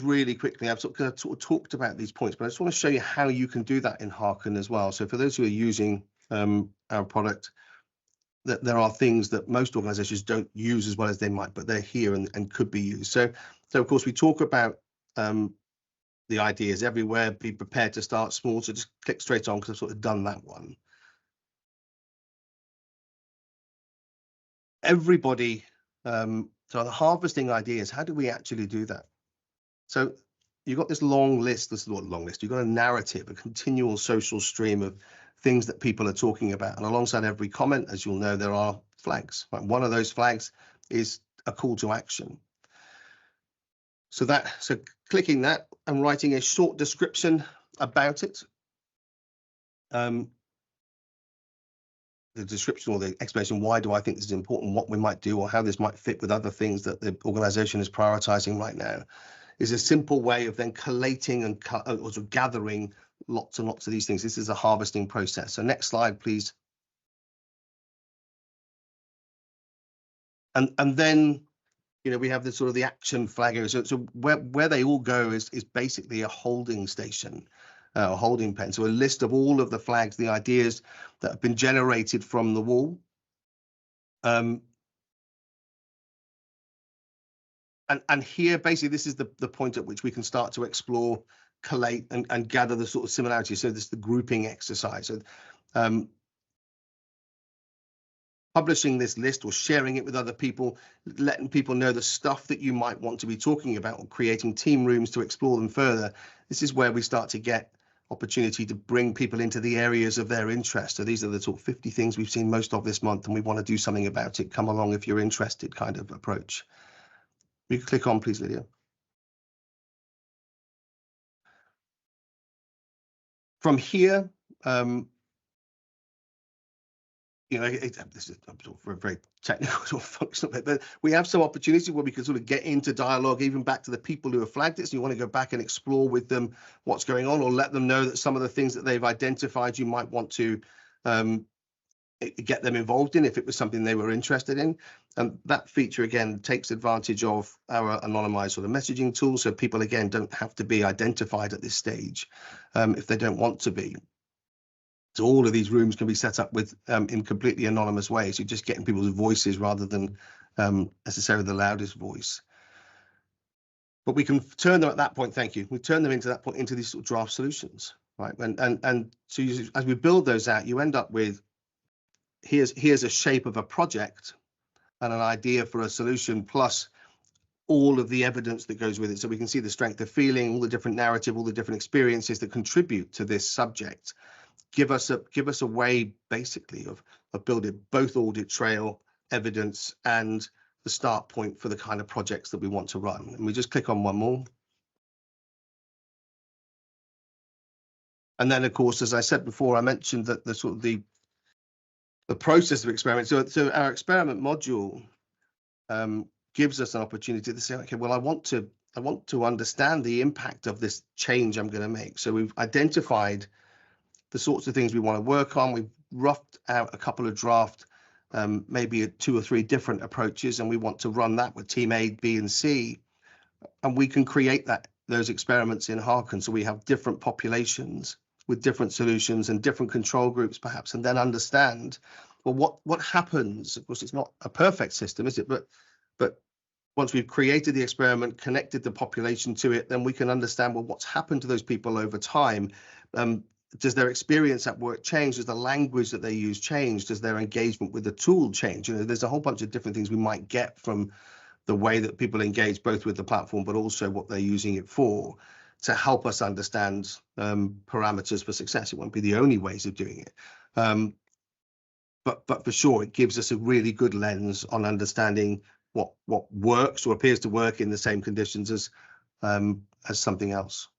really quickly, I've sort of talked about these points, but I just want to show you how you can do that in Harkn as well. So for those who are using our product, that there are things that most organizations don't use as well as they might, but they're here and could be used. So of course, we talk about the ideas everywhere, be prepared to start small. So just click straight on because I've sort of done that one. Everybody, so the harvesting ideas, how do we actually do that? So you've got this long list, this is not a long list, you've got a narrative, a continual social stream of things that people are talking about. And alongside every comment, as you'll know, there are flags. Right? One of those flags is a call to action. So clicking that and writing a short description about it. The description or the explanation, why do I think this is important, what we might do, or how this might fit with other things that the organization is prioritizing right now, is a simple way of then collating and sort of gathering lots and lots of these things. This is a harvesting process. So next slide, please. And then, you know, we have the sort of the action flag. So where they all go is basically a holding station, a holding pen. So a list of all of the flags, the ideas that have been generated from the wall. And here, basically, this is the point at which we can start to explore, collate, and gather the sort of similarities. So this is the grouping exercise. So, publishing this list or sharing it with other people, letting people know the stuff that you might want to be talking about, or creating team rooms to explore them further. This is where we start to get opportunity to bring people into the areas of their interest. So these are the sort of 50 things we've seen most of this month, and we want to do something about it. Come along if you're interested, kind of approach. You can click on, please, Lydia. From here, you know, this is very technical sort of functional, but we have some opportunity where we can sort of get into dialogue, even back to the people who have flagged it. So you want to go back and explore with them what's going on, or let them know that some of the things that they've identified you might want to get them involved in if it was something they were interested in. And that feature, again, takes advantage of our anonymized sort of messaging tool. So people, again, don't have to be identified at this stage if they don't want to be. So all of these rooms can be set up with in completely anonymous ways. You're just getting people's voices rather than necessarily the loudest voice. But we can turn them at that point, thank you, we turn them into that point, into these sort of draft solutions, right? And so as we build those out, you end up with, here's a shape of a project and an idea for a solution, plus all of the evidence that goes with it. So we can see the strength of feeling, all the different narrative, all the different experiences that contribute to this subject. Give us a way, basically, of building both audit trail, evidence, and the start point for the kind of projects that we want to run. And we just click on one more. And then, of course, as I said before, I mentioned that the sort of the process of experiment. So our experiment module gives us an opportunity to say, okay, well, I want to understand the impact of this change I'm going to make. So we've identified the sorts of things we want to work on. We've roughed out a couple of draft, maybe 2 or 3 different approaches, and we want to run that with team A, B, and C. And we can create those experiments in Harkn. So we have different populations with different solutions and different control groups, perhaps, and then understand, well, what happens? Of course, it's not a perfect system, is it? But once we've created the experiment, connected the population to it, then we can understand, well, what's happened to those people over time? Does their experience at work change? Does the language that they use change? Does their engagement with the tool change? You know, there's a whole bunch of different things we might get from the way that people engage both with the platform, but also what they're using it for, to help us understand parameters for success. It won't be the only ways of doing it. But for sure, it gives us a really good lens on understanding what works or appears to work in the same conditions as something else.